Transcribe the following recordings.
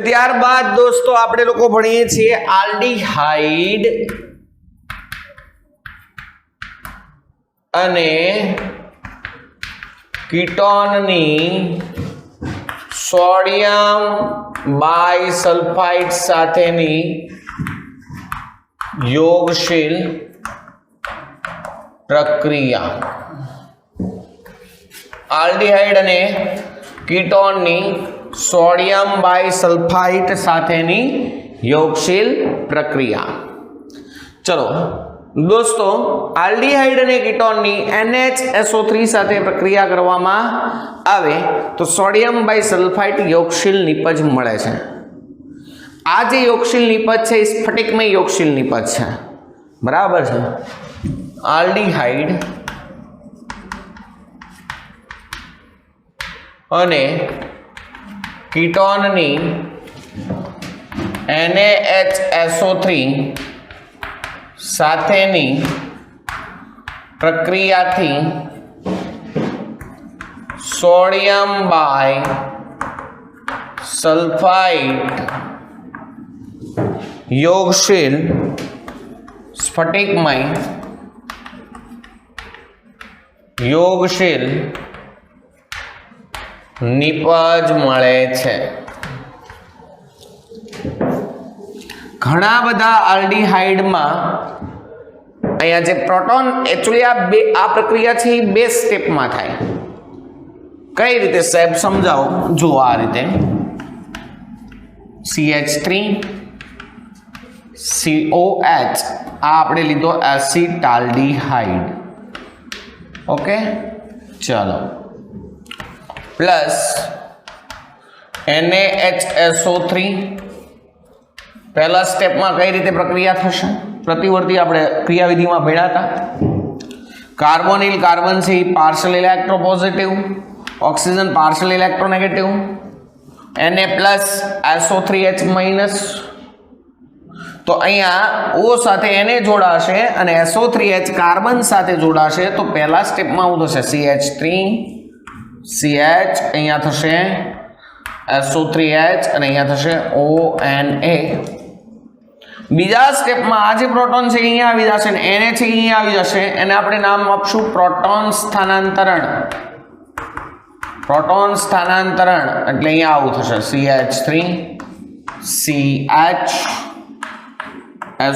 ત્યારબાદ દોસ્તો આપણે લોકો ભણીએ છીએ આલ્ડીહાઇડ અને કીટોનની સોડિયમ બાયસલ્ફાઇડ સાથેની યોગશીલ પ્રક્રિયા. આલ્ડીહાઇડ અને કીટોનની સોડિયમ બાયસલ્ફાઇડ સાથેની યોગશીલ પ્રક્રિયા. ચલો દોસ્તો, આલ્ડીહાઇડ અને કીટોનની NHSO3 સાથે પ્રક્રિયા કરવામાં આવે તો સોડિયમ બાયસલ્ફાઇડ યોગશીલ નિપજ મળે છે. આ જે યોગશીલ નિપજ છે એ સ્ફટિકમય યોગશીલ નિપજ છે. બરાબર છે. આલ્ડીહાઇડ અને કીટોનની NaHSO3 સાથેની પ્રક્રિયાથી સોડિયમ બાયસલ્ફાઇડ યોગશીલ સ્ફટિકમય યોગશીલ નિપજ મળે છે. ઘણા બધા આલ્ડીહાઇડમાં અહીંયા જે પ્રોટોન એકચ્યુઅલી આ પ્રક્રિયા છે એ બે સ્ટેપમાં થાય. કઈ રીતે સાહેબ સમજાવો? જો આ રીતે CH3 COH આ આપણે લીધો એસિટાલ્ડીહાઇડ. ઓકે, ચલો, પ્લસ NaHSO3. પહેલા સ્ટેપમાં કઈ રીતે પ્રક્રિયા થશે? પ્રતિવર્તી આપણે ક્રિયાવિધિમાં ભણ્યા હતા. કાર્બોનિલ કાર્બન છે એ partial electropositive, oxygen partial electronegative, Na+SO3H-. તો અહીંયા O સાથે Na જોડાશે અને SO3H કાર્બન સાથે જોડાશે. તો પહેલા સ્ટેપમાં શું થશે? CH3 CH, અહીંયા થશે SO3H અને અહીંયા થશે ONA. બીજા સ્ટેપમાં આ જે પ્રોટોન છે અહીંયા આવી જશે ને Na છે અહીંયા આવી જશે. એને આપણે નામ આપશું પ્રોટોન સ્થાનાંતરણ. પ્રોટોન સ્થાનાંતરણ એટલે અહીંયા આવું થશે CH3 CH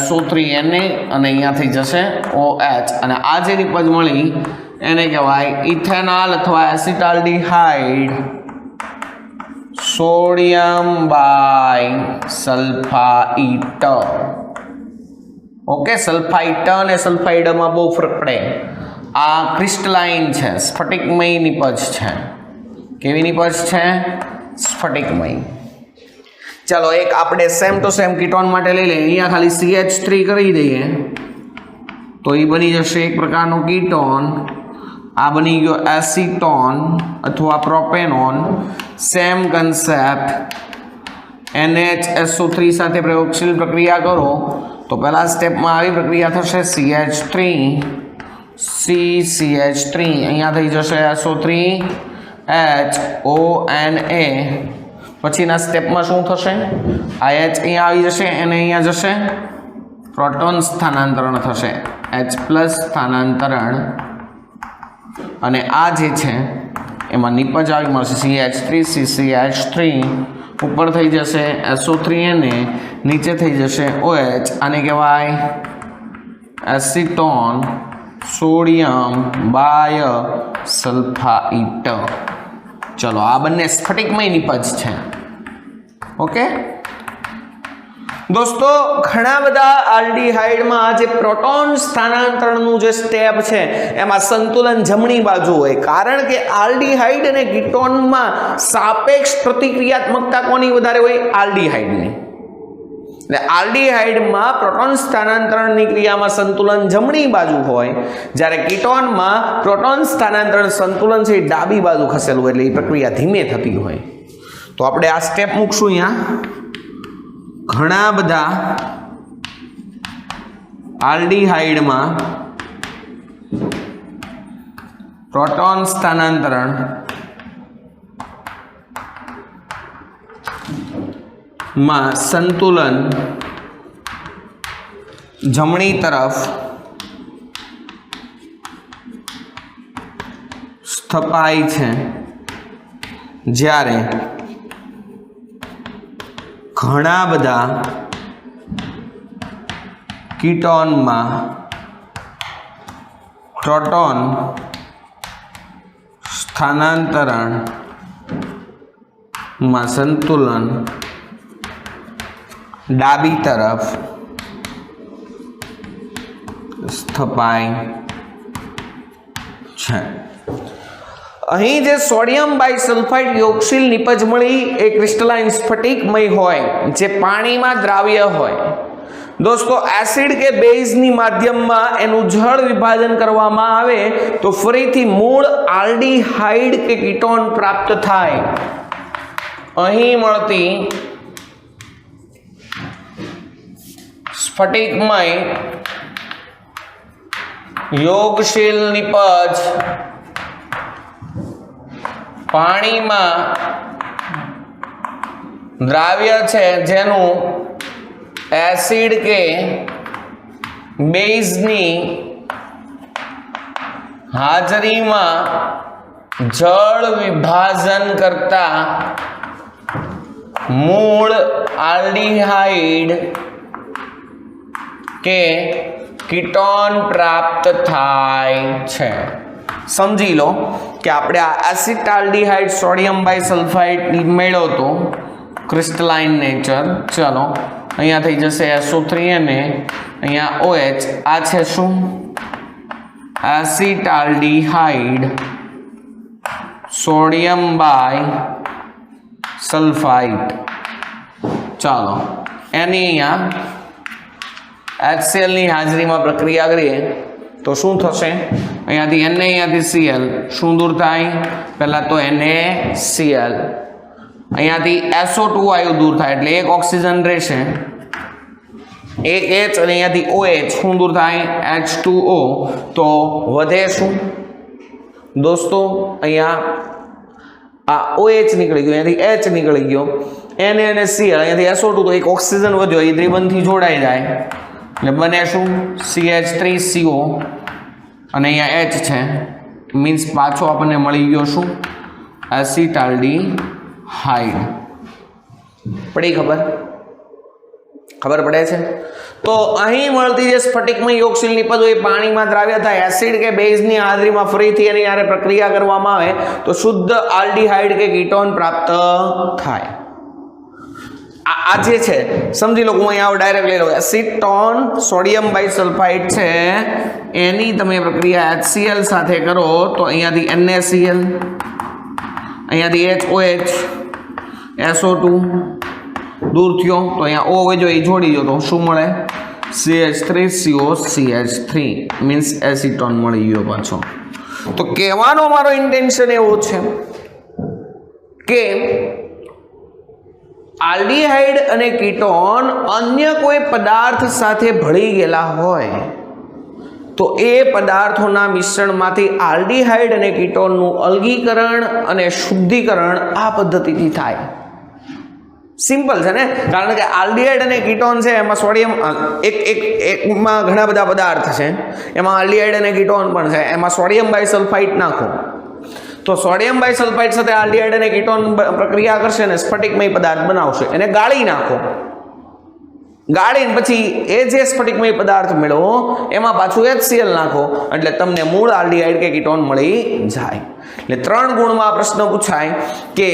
SO3Na અને અહીંયા થઈ જશે OH. અને આ જે નિપજ મળી એને કહેવાય ઇથેનોલ અથવા એસિટાલ્ડીહાઇડ સોડિયમ બાયસલ્ફાઇડ. ઓકે, સલ્ફાઇડ અને સલ્ફાઇડમાં બહુ ફરક પડે. આ ક્રિસ્ટલાઇન છે, સ્ફટિકમય નિપજ છે. કેવી નિપજ છે? સ્ફટિકમય. ચાલો એક આપણે સેમ ટુ સેમ કીટોન માટે લઈ લઈએ. અહીંયા ખાલી CH3 કરી દઈએ તો એ બની જશે એક પ્રકારનો કીટોન. આ બની ગયો એસિટોન અથવા પ્રોપેનોન. Same concept. NHSO3 સાથે પ્રયોગશીલ પ્રક્રિયા કરો તો પહેલા સ્ટેપમાં આવી પ્રક્રિયા થશે CH3 CCH3. અહીંયા થઈ જશે SO3H ONA. પછીના સ્ટેપમાં શું થશે? આ H અહીંયા આવી જશે અને અહીંયા જશે પ્રોટોન સ્થાનાંતરણ થશે, H+ સ્થાનાંતરણ. અને આ જે છે એમાં નિપજ આવી મળશે CH3 CCH3. ઉપર થઈ જશે SO3Na, નીચે થઈ જશે OH. આને કહેવાય એસિટોન સોડિયમ બાયસલ્ફાઇડ. ચલો, આ બંને સ્ફટિકમય નિપજ છે. ઓકે દોસ્તો, ઘણા બધા આલ્ડીહાઇડમાં આ જે પ્રોટોન સ્થાનાંતરણનું જે સ્ટેપ છે એમાં સંતુલન જમણી બાજુ હોય. કારણ કે આલ્ડીહાઇડ અને કીટોનમાં સાપેક્ષ પ્રતિક્રિયાત્મકતા કોની વધારે હોય? આલ્ડીહાઇડની. એટલે આલ્ડીહાઇડમાં પ્રોટોન સ્થાનાંતરણની ક્રિયામાં સંતુલન જમણી બાજુ હોય, જ્યારે કીટોનમાં પ્રોટોન સ્થાનાંતરણ સંતુલન છે ડાબી બાજુ ખસેલું, એટલે એ પ્રક્રિયા ધીમે થતી હોય. તો આપણે આ સ્ટેપ મૂકશું અહીંયા. ઘણા બધા આલ્ડીહાઇડમાં પ્રોટોન સ્થાનાંતરણ માં સંતુલન જમણી તરફ સ્થપાય છે જ્યારે ઘણા બધા કીટોનમાં પ્રોટોન સ્થાનાંતરણમાં સંતુલન ડાબી તરફ સ્થપાય છે. અહીં જે સોડિયમ બાયસલ્ફાઇડ યોગશીલ નિપજ મળી એ ક્રિસ્ટલાઇન સ્ફટિકમય હોય જે પાણીમાં દ્રાવ્ય હોય. દોસ્તો એસિડ કે બેઝની માધ્યમમાં એનું જળ વિભાજન કરવામાં આવે તો ફરીથી મૂળ આલ્ડીહાઇડ કે કીટોન પ્રાપ્ત થાય. અહીં મળતી સ્ફટિકમય યોગશીલ નિપજ પાણીમાં દ્રાવ્ય છે જેનું એસિડ કે બેઝની હાજરીમાં જળ વિભાજન કરતા મૂળ આલ્ડીહાઇડ કે કીટોન પ્રાપ્ત થાય છે. સમજી લો કે આપણે આ એસિટાલ્ડીહાઇડ સોડિયમ બાયસલ્ફાઇડ મેળવ્યો તો ક્રિસ્ટલાઇન નેચર. ચલો અહીંયા થઈ જશે SO3 અને અહીંયા OH. આ છે શું? એસિટાલ્ડીહાઇડ સોડિયમ બાયસલ્ફાઇડ. ચાલો એની અહીંયા HCl ની હાજરીમાં પ્રક્રિયા કરીએ તો શું થશે? અહીંયાથી Na અહીંયાથી Cl શું દૂર થાય? પહેલા તો NaCl અહીંયાથી SO2 વાયુ દૂર થાય એટલે એક ઓક્સિજન રહેશે, એક H અને અહીંયાથી OH શું દૂર થાય? H2O. તો વધે શું દોસ્તો? અહીંયા આ OH નીકળી ગયો, અહીંયાથી H નીકળી ગયો, Na અને Cl અહીંયાથી SO2 તો એક ઓક્સિજન વધ્યો એ દ્વિબંધથી જોડાઈ જાય એટલે બને શું? CH3CO અને અહીંયા H છે મીન્સ પાછો આપણને મળી ગયો શું? એસિટાલ્ડીહાઇડ. પડી ખબર પડે છે? તો અહીં મળતી જે સ્ફટિકમય યોગશીલ નિપજ હોય પાણીમાં દ્રાવ્ય થાય, એસિડ કે બેઝની હાજરીમાં ફરીથી એની હારે પ્રક્રિયા કરવામાં આવે તો શુદ્ધ આલ્ડીહાઇડ કે કીટોન પ્રાપ્ત થાય. આ જે છે સમજી લો, હું અહીંયા ડાયરેક્ટ લઈ લઉં. એસિટોન સોડિયમ બાયસલ્ફાઇડ છે એની તમે પ્રક્રિયા HCl સાથે કરો તો અહીંયાથી NaCl અહીંયાથી HOH SO2 દૂર થયો તો અહીંયા O વજો એ જોડી દો તો શું મળે? CH3CO CH3 મીન્સ એસિટોન મળી ગયો પાછો. તો કહેવાનો મારો ઇન્ટેન્શન એવો છે કે આલ્ડીહાઇડ અને કીટોન અન્ય કોઈ પદાર્થ સાથે ભળી ગયેલા હોય તો એ પદાર્થોના મિશ્રણમાંથી આલ્ડીહાઇડ અને કીટોનનું અલગીકરણ અને શુદ્ધિકરણ આ પદ્ધતિથી થાય. સિમ્પલ છે ને? કારણ કે આલ્ડીહાઇડ અને કીટોન છે એમાં સોડિયમ એકમાં ઘણા બધા પદાર્થ છે, એમાં આલ્ડીહાઇડ અને કીટોન પણ છે, એમાં સોડિયમ બાયસલ્ફાઇડ નાખો તો સોડિયમ બાયસલ્ફાઇડ સાથે આલ્ડીહાઇડ અને કીટોન પ્રક્રિયા કરશે અને સ્ફટિકમય પદાર્થ બનાવશે. એને ગાળી નાખો, ગાળીને પછી એ જે સ્ફટિકમય પદાર્થ મેળવો એમાં પાછું HCl નાખો એટલે તમને મૂળ આલ્ડીહાઇડ કે કીટોન મળી જાય. એટલે 3 ગુણમાં પ્રશ્ન પૂછાય કે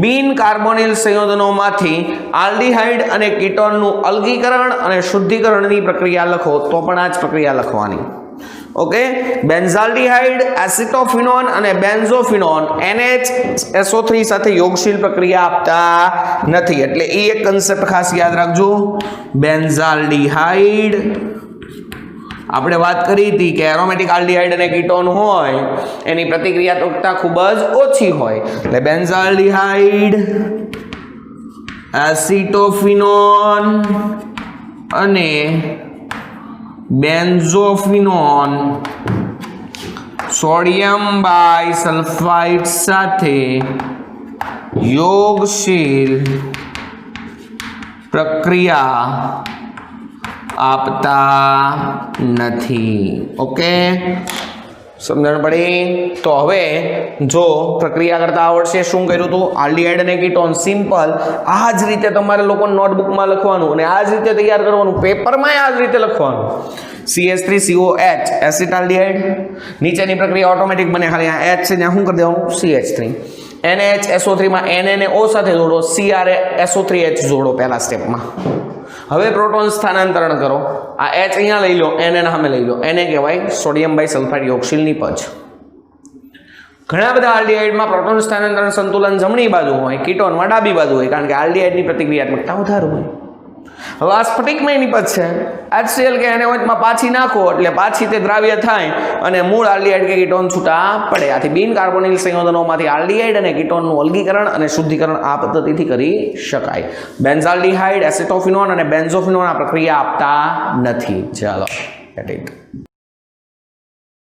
બિન કાર્બોનિલ સંયોજનોમાંથી આલ્ડીહાઇડ અને કીટોનનું અલગીકરણ અને શુદ્ધિકરણની પ્રક્રિયા લખો તો પણ આ જ પ્રક્રિયા લખવાની. ઓકે, બેન્ઝાલ્ડીહાઇડ, એસિટોફિનોન અને બેન્ઝોફિનોન NHSO3 સાથે યોગશીલ પ્રક્રિયા આપતા નથી એટલે એ એક કન્સેપ્ટ ખાસ યાદ રાખજો. બેન્ઝાલ્ડીહાઇડ આપણે વાત કરી હતી કે એરોમેટિક આલ્ડીહાઇડ અને કીટોન હોય એની પ્રતિક્રિયાત્મકતા ખૂબ જ ઓછી હોય એટલે બેન્ઝાલ્ડીહાઇડ, એસિટોફિનોન અને બેન્ઝોફિનોન સોડિયમ બાયસલ્ફાઇડ સાથે યોગશીલ પ્રક્રિયા આપતા નથી. ઓકે, સમજણ પડી? તો હવે જો પ્રક્રિયા કરતા આવડશે, શું કર્યું હતું? આલ્ડીહાઇડ અને કીટોન સિમ્પલ આ જ રીતે તમારે લોકો નોટબુકમાં લખવાનું અને આ જ રીતે તૈયાર કરવાનું, પેપરમાં આ જ રીતે લખવાનું. CH3COH એસિટાલ્ડીહાઇડ, નીચેની પ્રક્રિયા ઓટોમેટિક બને, ખાલી આ H છે ત્યાં શું કરી દેવાનું? CH3. NaHSO3 માં Na ને O સાથે જોડો, CrSO3H જોડો પહેલા સ્ટેપમાં. હવે પ્રોટોન સ્થાનાંતરણ કરો. આ H અહીંયા લઈ લો, Na સામે લઈ લો. Na કહેવાય સોડિયમ બાયસલ્ફાઇડ યોગશીલ નિપજ. ઘણા બધા આલ્ડીહાઇડમાં પ્રોટોન સ્થાનાંતરણ સંતુલન જમણી બાજુ હોય, કીટોનમાં ડાબી બાજુ હોય, કારણ કે આલ્ડીહાઇડની પ્રતિક્રિયાત્મકતા વધારે હોય. હવે આ સ્ફટિકમય નિપજ છે, HCl કે NaOH માં પાછી નાખો એટલે પાછી તે દ્રાવ્ય થાય અને મૂળ આલ્ડીહાઇડ કે કીટોન છૂટા પડે. આથી બિન કાર્બોનિલ સંયોજનોમાંથી આલ્ડીહાઇડ અને કીટોનનું અલગીકરણ અને શુદ્ધિકરણ આ પદ્ધતિથી કરી શકાય. બેન્ઝાલ્ડીહાઇડ, એસિટોફિનોન અને બેન્ઝોફિનોન આ પ્રક્રિયા આપતા નથી. ચાલો,